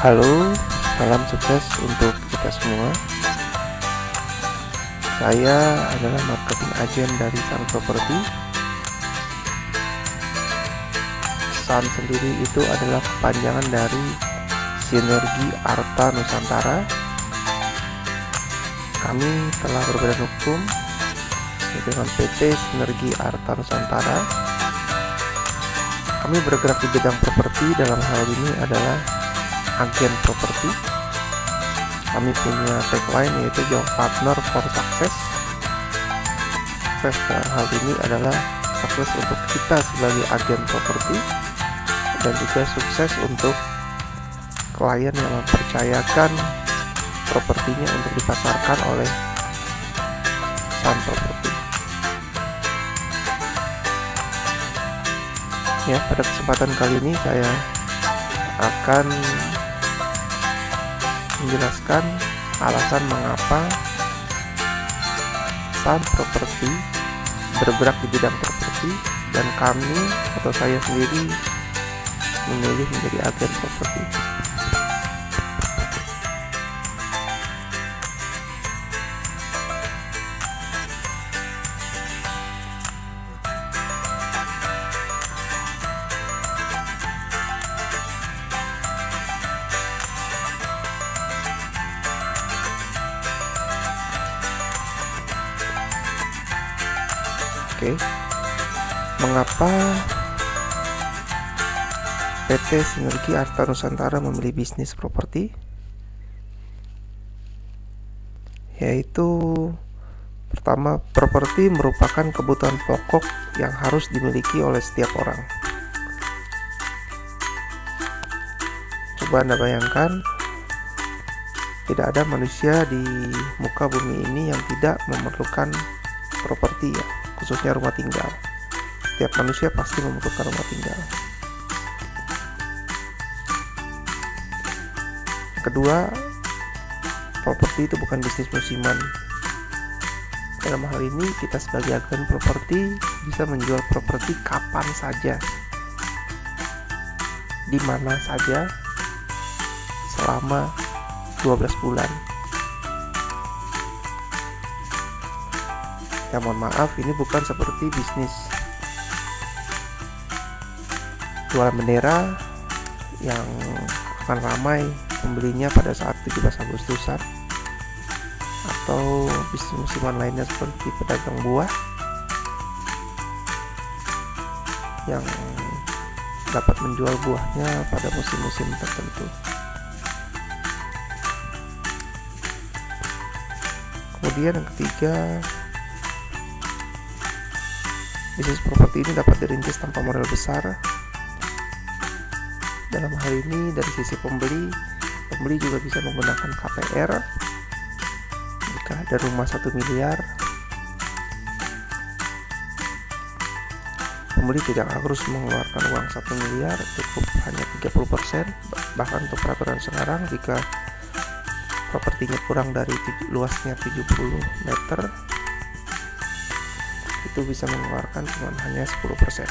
Halo, salam sukses untuk kita semua. Saya adalah marketing agent dari Sun Property. Sun sendiri itu adalah kepanjangan dari Sinergi Arta Nusantara. Kami telah berbadan hukum dengan PT Sinergi Arta Nusantara. Kami bergerak di bidang properti, dalam hal ini adalah agen properti. Kami punya tagline yaitu Your Partner for Success. Sukses dalam hal ini adalah sukses untuk kita sebagai agen properti dan juga sukses untuk klien yang mempercayakan propertinya untuk dipasarkan oleh Sun Property. Ya, pada kesempatan kali ini saya akan menjelaskan alasan mengapa Sun Property bergerak di bidang properti dan kami atau saya sendiri memilih menjadi agen properti. Oke, mengapa PT Sinergi Arta Nusantara memilih bisnis properti? Yaitu pertama, properti merupakan kebutuhan pokok yang harus dimiliki oleh setiap orang. Coba Anda bayangkan, tidak ada manusia di muka bumi ini yang tidak memerlukan properti, ya, khususnya rumah tinggal. Setiap manusia pasti memerlukan rumah tinggal. Kedua, properti itu bukan bisnis musiman. Dalam hal ini kita sebagai agen properti bisa menjual properti kapan saja, di mana saja, selama 12 bulan. Ya, mohon maaf, ini bukan seperti bisnis jualan bendera yang akan ramai pembelinya pada saat 17 Agustusan, atau bisnis musiman lainnya seperti pedagang buah yang dapat menjual buahnya pada musim-musim tertentu. Kemudian yang ketiga, bisnis properti ini dapat dirintis tanpa modal besar. Dalam hal ini dari sisi pembeli juga bisa menggunakan KPR. Jika ada rumah 1 miliar, pembeli tidak harus mengeluarkan uang 1 miliar, cukup hanya 30%. Bahkan untuk peraturan sekarang, jika propertinya kurang dari luasnya 70 meter, itu bisa mengeluarkan cuma hanya 10%.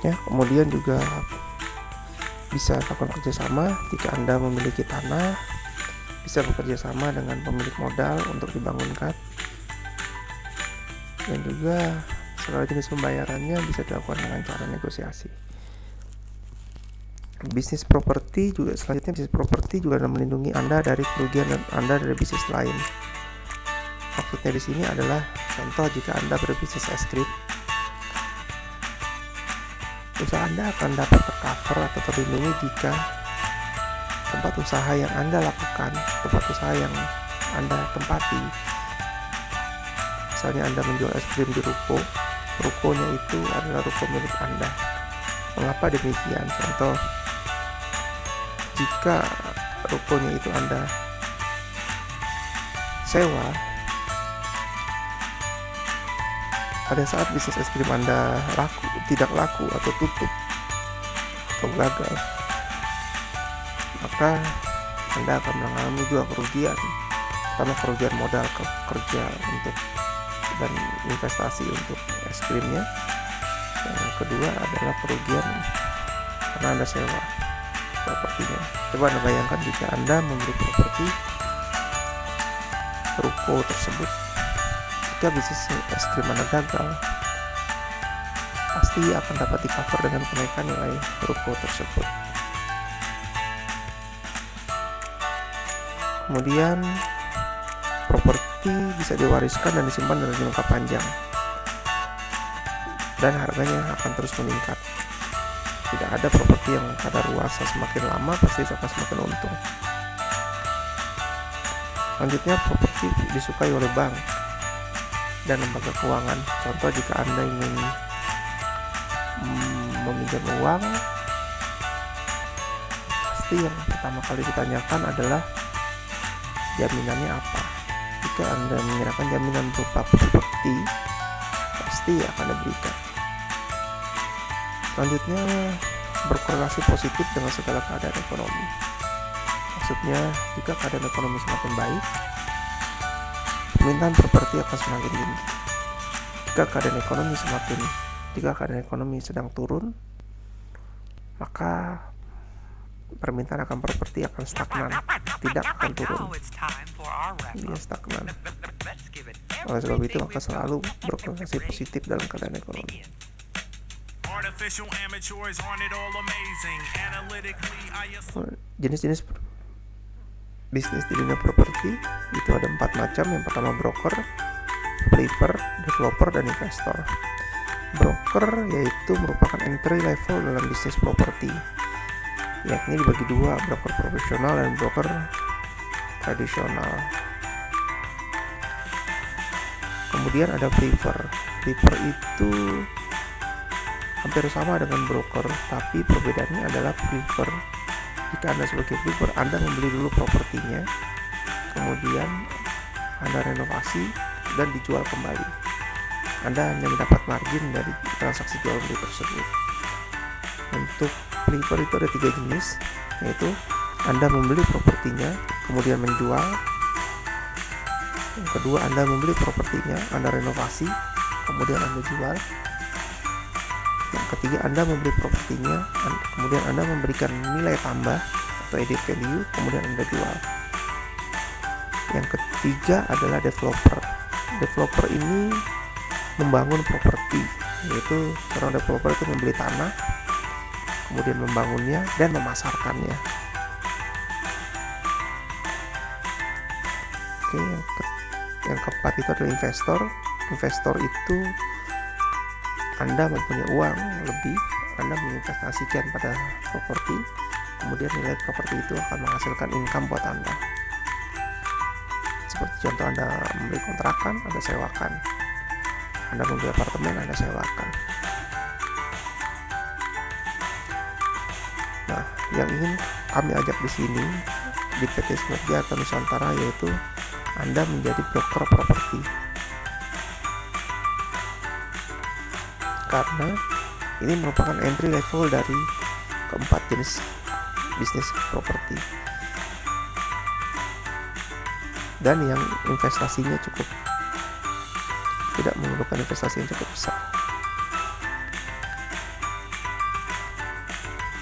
Ya, kemudian juga bisa lakukan kerjasama. Jika Anda memiliki tanah, bisa bekerja sama dengan pemilik modal untuk dibangunkan, dan juga segala jenis pembayarannya bisa dilakukan dengan cara negosiasi. Bisnis properti juga melindungi Anda dari kerugian Anda dari bisnis lain. Maksudnya di sini adalah contoh, jika Anda berbisnis es krim, usaha Anda akan dapat tercover atau terlindungi jika tempat usaha yang Anda lakukan, tempat usaha yang Anda tempati, misalnya Anda menjual es krim di rukonya itu adalah ruko milik Anda. Mengapa demikian? Contoh, jika rukonya itu Anda sewa, pada saat bisnis es krim Anda tidak laku atau tutup atau gagal, maka Anda akan mengalami juga kerugian. Pertama, kerugian modal kerja untuk dan investasi untuk es krimnya. Yang kedua adalah kerugian karena Anda sewa propertinya. Coba Anda bayangkan jika Anda membeli properti ruko tersebut, jika bisnis es krim Anda gagal, pasti akan dapat di-cover dengan kenaikan nilai ruko tersebut. Kemudian properti bisa diwariskan dan disimpan dalam jangka panjang, dan harganya akan terus meningkat. Tidak ada properti yang kadaluarsa, semakin lama pasti akan semakin untung. Selanjutnya, properti disukai oleh bank dan lembaga keuangan. Contoh, jika Anda ingin meminjam uang, pasti yang pertama kali ditanyakan adalah jaminannya apa. Jika Anda menyerahkan jaminan berupa properti, pasti akan diberikan. Selanjutnya, berkorelasi positif dengan segala keadaan ekonomi. Maksudnya, jika keadaan ekonomi semakin baik, permintaan properti akan semakin tinggi. Jika keadaan ekonomi sedang turun, maka permintaan akan properti akan stagnan, tidak akan turun. Dia stagnan. Oleh sebab itu, maka selalu berkorelasi positif dalam keadaan ekonomi. Jenis-jenis bisnis di dunia properti itu ada 4 macam. Yang pertama, broker, flipper, developer, dan investor. Broker yaitu merupakan entry level dalam bisnis properti, yakni dibagi dua, broker profesional dan broker tradisional. Kemudian ada flipper. Flipper itu hampir sama dengan broker, tapi perbedaannya adalah flipper, jika Anda sebagai flipper, Anda membeli dulu propertinya, kemudian Anda renovasi dan dijual kembali. Anda hanya mendapat margin dari transaksi jual beli tersebut. Untuk flipper itu ada 3 jenis, yaitu Anda membeli propertinya kemudian menjual. Yang kedua, Anda membeli propertinya, Anda renovasi, kemudian Anda jual. Yang ketiga, Anda membeli propertinya, kemudian Anda memberikan nilai tambah atau added value, kemudian Anda jual. Yang ketiga adalah developer. Developer ini membangun properti, yaitu seorang developer itu membeli tanah, kemudian membangunnya dan memasarkannya. Oke, yang keempat itu adalah investor. Investor itu Anda mempunyai uang lebih, Anda menginvestasikan pada properti, kemudian nilai properti itu akan menghasilkan income buat Anda. Seperti contoh, Anda membeli kontrakan, Anda sewakan. Anda membeli apartemen, Anda sewakan. Nah, yang ingin kami ajak di sini di PT Sinergiarta Nusantara yaitu Anda menjadi broker properti. Karena ini merupakan entry level dari keempat jenis bisnis properti, dan yang investasinya tidak memerlukan investasi yang cukup besar.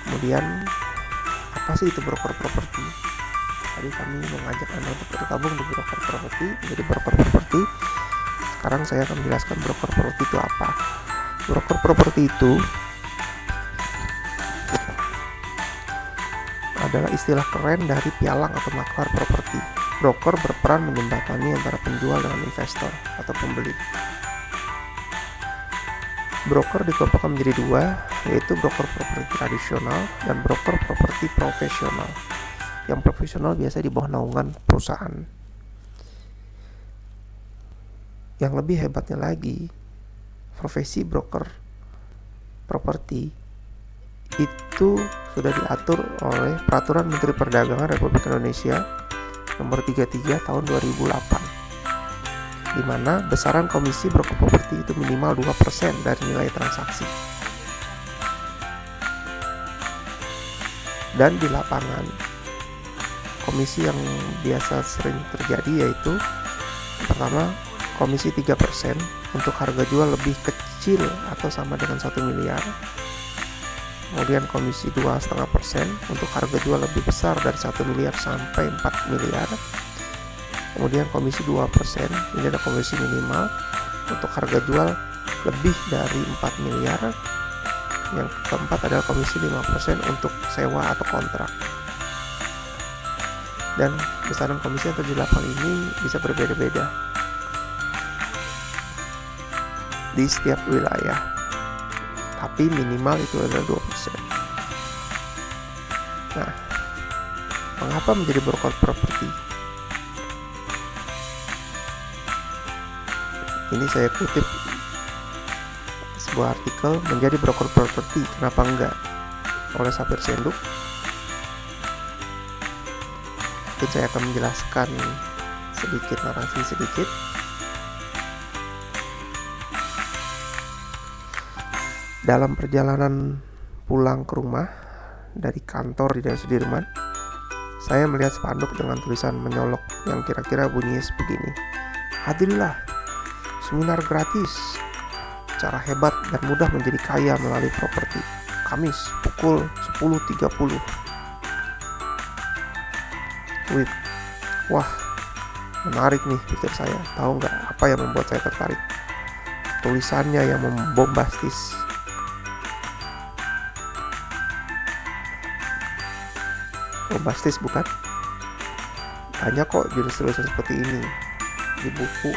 Kemudian, apa sih itu broker properti? Tadi kami mengajak Anda untuk bergabung di broker properti, menjadi broker properti. Sekarang saya akan menjelaskan broker properti itu apa. Broker properti itu adalah istilah keren dari pialang atau maklar properti. Broker berperan menjembatani antara penjual dengan investor atau pembeli. Broker dikelompokkan menjadi dua, yaitu broker properti tradisional dan broker properti profesional. Yang profesional biasanya di bawah naungan perusahaan. Yang lebih hebatnya lagi, profesi broker properti itu sudah diatur oleh Peraturan Menteri Perdagangan Republik Indonesia Nomor 33 Tahun 2008, di mana besaran komisi broker properti itu minimal 2% dari nilai transaksi. Dan di lapangan, komisi yang biasa sering terjadi yaitu pertama, komisi 3% untuk harga jual lebih kecil atau sama dengan 1 miliar. Kemudian komisi 2,5% untuk harga jual lebih besar dari 1 miliar sampai 4 miliar. Kemudian komisi 2%, ini ada komisi minimal untuk harga jual lebih dari 4 miliar. Yang keempat adalah komisi 5% untuk sewa atau kontrak. Dan besaran komisi yang terdapat ini bisa berbeda-beda di setiap wilayah, tapi minimal itu adalah 2%. Nah, mengapa menjadi broker properti? Ini saya kutip sebuah artikel, menjadi broker properti kenapa enggak, oleh Sapir Senduk. Mungkin saya akan menjelaskan sedikit, narasi sedikit. Dalam perjalanan pulang ke rumah dari kantor di daerah Sudirman, saya melihat spanduk dengan tulisan menyolok yang kira-kira bunyinya begini: hadirilah seminar gratis, cara hebat dan mudah menjadi kaya melalui properti, Kamis pukul 10.30. Wah, menarik nih, pikir saya. Tahu nggak apa yang membuat saya tertarik? Tulisannya yang membombastis. Bombastis bukan? Banyak kok jenis tulisan seperti ini di buku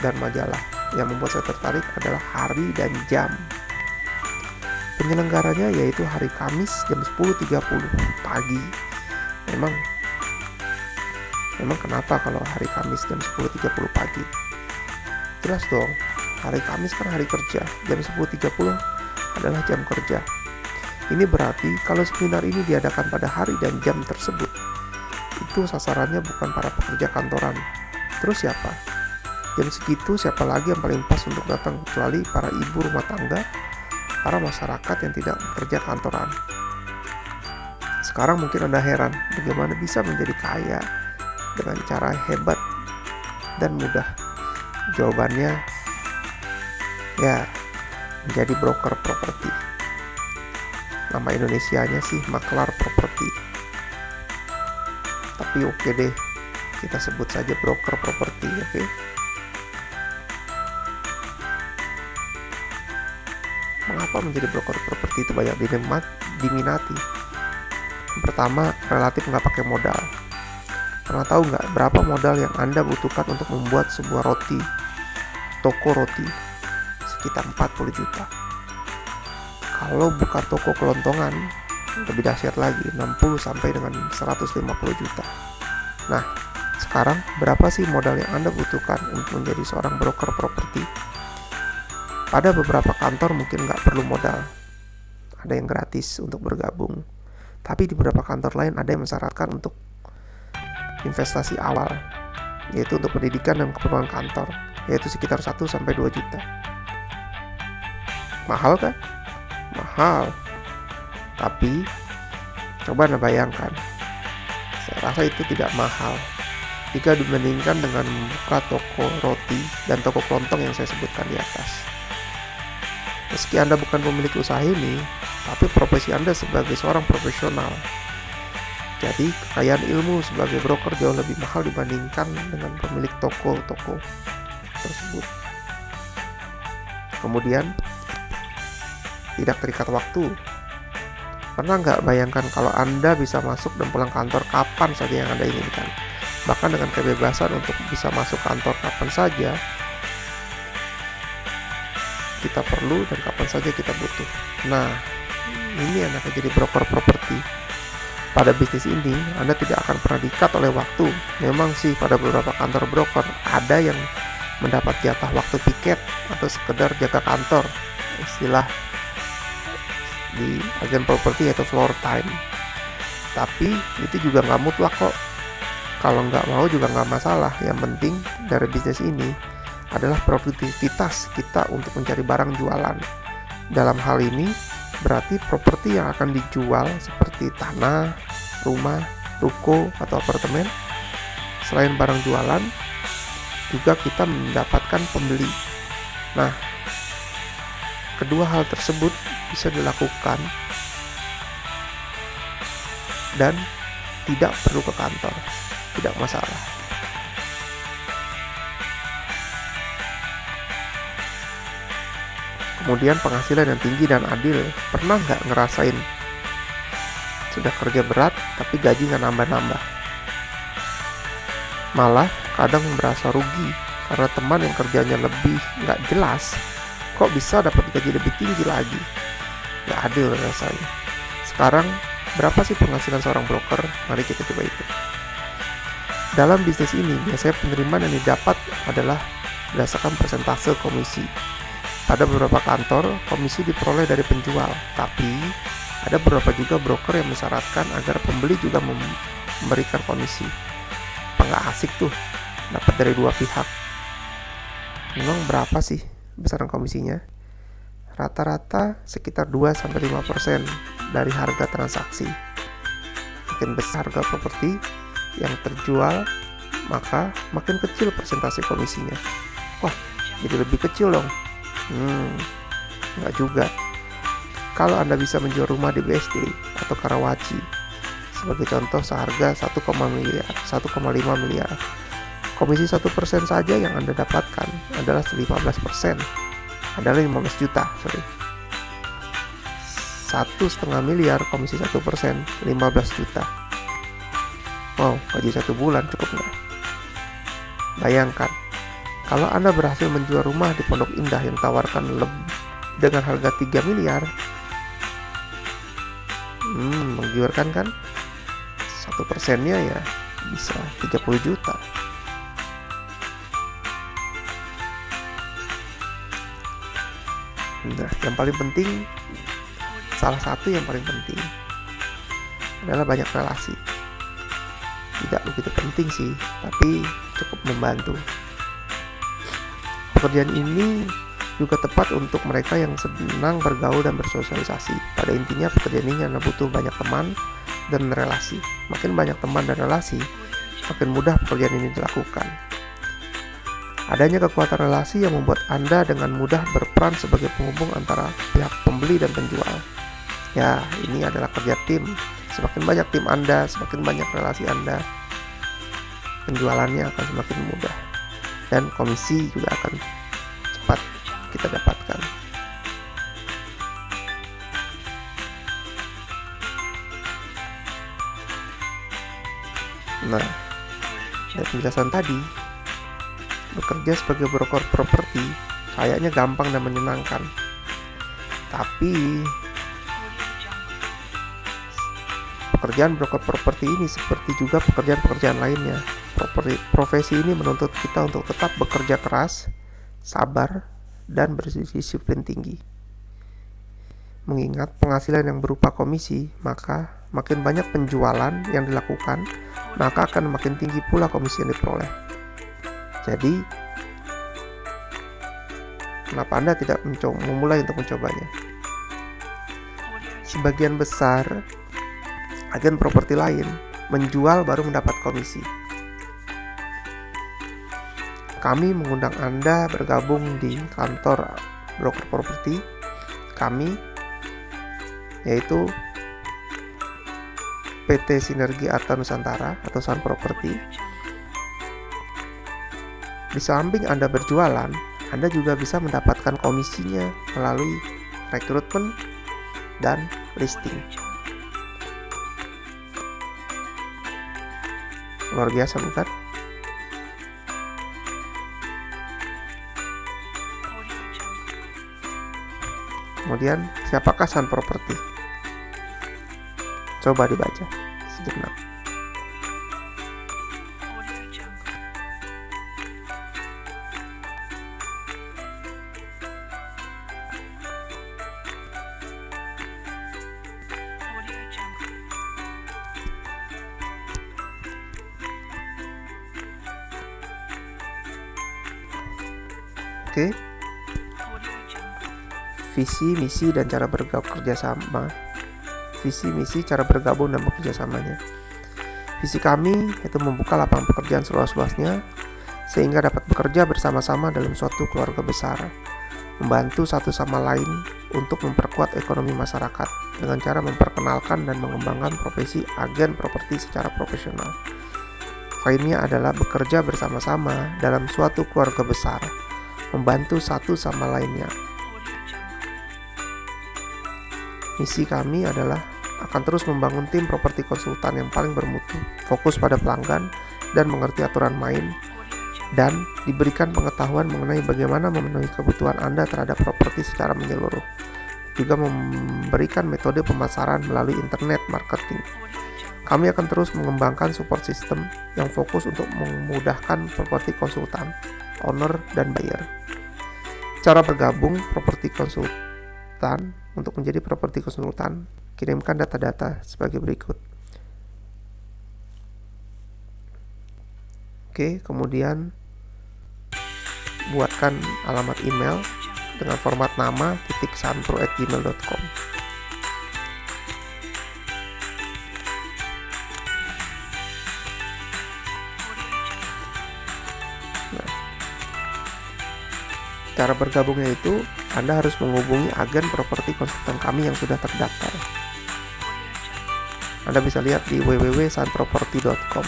dan majalah. Yang membuat saya tertarik adalah hari dan jam. Penyelenggaranya yaitu hari Kamis jam 10.30 pagi. Memang kenapa kalau hari Kamis jam 10.30 pagi? Jelas dong, hari Kamis kan hari kerja, jam 10.30 adalah jam kerja. Ini berarti kalau seminar ini diadakan pada hari dan jam tersebut, itu sasarannya bukan para pekerja kantoran. Terus siapa? Jam segitu siapa lagi yang paling pas untuk datang kecuali para ibu rumah tangga, para masyarakat yang tidak bekerja kantoran. Sekarang mungkin Anda heran, bagaimana bisa menjadi kaya dengan cara hebat dan mudah? Jawabannya, ya, menjadi broker properti. Nama Indonesianya sih maklar properti. Tapi oke deh, kita sebut saja broker properti, oke? Mengapa menjadi broker properti itu banyak diminati? Yang pertama, relatif nggak pakai modal. Pernah tahu nggak berapa modal yang Anda butuhkan untuk membuat sebuah roti, toko roti? Sekitar 40 juta. Kalau buka toko kelontongan, lebih dahsyat lagi, 60 sampai dengan 150 juta. Nah, sekarang berapa sih modal yang Anda butuhkan untuk menjadi seorang broker properti? Pada beberapa kantor mungkin nggak perlu modal, ada yang gratis untuk bergabung. Tapi di beberapa kantor lain ada yang mensyaratkan untuk investasi awal, yaitu untuk pendidikan dan keperluan kantor, yaitu sekitar 1 sampai 2 juta. Mahal kan? Mahal. Tapi coba Anda bayangkan, saya rasa itu tidak mahal jika dibandingkan dengan membuka toko roti dan toko kelontong yang saya sebutkan di atas. Meski Anda bukan pemilik usaha ini, tapi profesi Anda sebagai seorang profesional. Jadi kekayaan ilmu sebagai broker jauh lebih mahal dibandingkan dengan pemilik toko-toko tersebut. Kemudian, tidak terikat waktu. Pernah nggak bayangkan kalau Anda bisa masuk dan pulang kantor kapan saja yang Anda inginkan? Bahkan dengan kebebasan untuk bisa masuk kantor kapan saja kita perlu dan kapan saja kita butuh. Nah, ini yang akan jadi broker properti. Pada bisnis ini, Anda tidak akan pernah diikat oleh waktu. Memang sih pada beberapa kantor broker ada yang mendapat jatah waktu piket atau sekedar jaga kantor. Istilah di agen properti yaitu floor time. Tapi itu juga nggak mutlak kok. Kalau nggak mau juga nggak masalah. Yang penting dari bisnis ini adalah produktivitas kita untuk mencari barang jualan. Dalam hal ini berarti properti yang akan dijual seperti tanah, rumah, ruko, atau apartemen. Selain barang jualan, juga kita mendapatkan pembeli. Nah, kedua hal tersebut bisa dilakukan dan tidak perlu ke kantor, tidak masalah. Kemudian penghasilan yang tinggi dan adil. Pernah nggak ngerasain sudah kerja berat tapi gaji nggak nambah-nambah? Malah kadang merasa rugi karena teman yang kerjanya lebih nggak jelas kok bisa dapat gaji lebih tinggi lagi. Nggak adil rasanya. Sekarang berapa sih penghasilan seorang broker? Mari kita coba hitung. Dalam bisnis ini biasanya penerimaan yang didapat adalah berdasarkan persentase komisi. Pada beberapa kantor, komisi diperoleh dari penjual, tapi ada beberapa juga broker yang mensyaratkan agar pembeli juga memberikan komisi. Nggak asik tuh, dapat dari dua pihak. Memang berapa sih besaran komisinya? Rata-rata sekitar 2-5% dari harga transaksi. Makin besar harga properti yang terjual, maka makin kecil persentase komisinya. Wah, jadi lebih kecil dong. Enggak juga. Kalau Anda bisa menjual rumah di BSD atau Karawaci, sebagai contoh seharga 1,5 miliar, komisi 1% saja yang Anda dapatkan adalah 15%, adalah 15 juta. 1,5 miliar komisi 1%, 15 juta. Wow, gaji 1 bulan cukup nggak? Bayangkan, kalau Anda berhasil menjual rumah di Pondok Indah yang tawarkan dengan harga 3 miliar, menggiurkan kan? 1%-nya ya bisa 30 juta. Nah, yang paling penting, salah satu yang paling penting adalah banyak relasi. Tidak begitu penting sih, tapi cukup membantu. Pekerjaan ini juga tepat untuk mereka yang senang bergaul dan bersosialisasi. Pada intinya pekerjaan ini hanya butuh banyak teman dan relasi. Makin banyak teman dan relasi, makin mudah pekerjaan ini dilakukan. Adanya kekuatan relasi yang membuat Anda dengan mudah berperan sebagai penghubung antara pihak pembeli dan penjual. Ya, ini adalah kerja tim. Semakin banyak tim Anda, semakin banyak relasi Anda, penjualannya akan semakin mudah. Dan komisi juga akan cepat kita dapatkan. Nah, dari penjelasan tadi, bekerja sebagai broker properti kayaknya gampang dan menyenangkan. Tapi pekerjaan broker properti ini seperti juga pekerjaan-pekerjaan lainnya. Profesi ini menuntut kita untuk tetap bekerja keras, sabar, dan berdisiplin tinggi. Mengingat penghasilan yang berupa komisi, maka makin banyak penjualan yang dilakukan, maka akan makin tinggi pula komisi yang diperoleh. Jadi, kenapa Anda tidak memulai untuk mencobanya? Sebagian besar agen properti lain menjual baru mendapat komisi. Kami mengundang Anda bergabung di kantor broker properti kami, yaitu PT Sinergi Arta Nusantara atau Sun Property. Di samping Anda berjualan, Anda juga bisa mendapatkan komisinya melalui rekrutmen dan listing. Luar biasa bukan? Kemudian, siapakah Sun Property? Coba dibaca sejenak. Oke. Visi, misi, dan cara kerjasama. Visi, misi, cara bergabung dan bekerjasamanya. Visi kami itu membuka lapangan pekerjaan seluas-luasnya sehingga dapat bekerja bersama-sama dalam suatu keluarga besar, membantu satu sama lain untuk memperkuat ekonomi masyarakat dengan cara memperkenalkan dan mengembangkan profesi agen properti secara profesional. Poinnya adalah bekerja bersama-sama dalam suatu keluarga besar, membantu satu sama lainnya. Misi kami adalah akan terus membangun tim properti konsultan yang paling bermutu, fokus pada pelanggan dan mengerti aturan main, dan diberikan pengetahuan mengenai bagaimana memenuhi kebutuhan Anda terhadap properti secara menyeluruh. Juga memberikan metode pemasaran melalui internet marketing. Kami akan terus mengembangkan support system yang fokus untuk memudahkan properti konsultan, owner, dan buyer. Cara bergabung properti konsultan. Untuk menjadi properti konsultan, kirimkan data-data sebagai berikut. Oke, kemudian buatkan alamat email dengan format nama @sanpro@gmail.com. Nah, cara bergabungnya itu Anda harus menghubungi agen properti konsultan kami yang sudah terdaftar. Anda bisa lihat di www.sanproperty.com.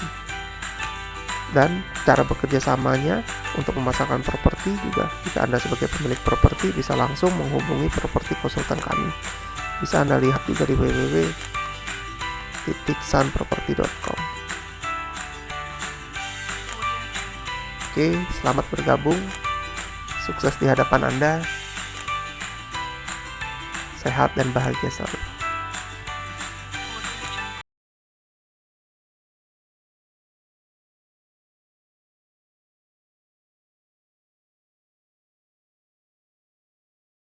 Dan cara bekerja samanya untuk memasarkan properti juga, jika Anda sebagai pemilik properti bisa langsung menghubungi properti konsultan kami. Bisa Anda lihat juga di www.sanproperty.com. Oke, selamat bergabung. Sukses di hadapan Anda. Sehat dan bahagia selalu.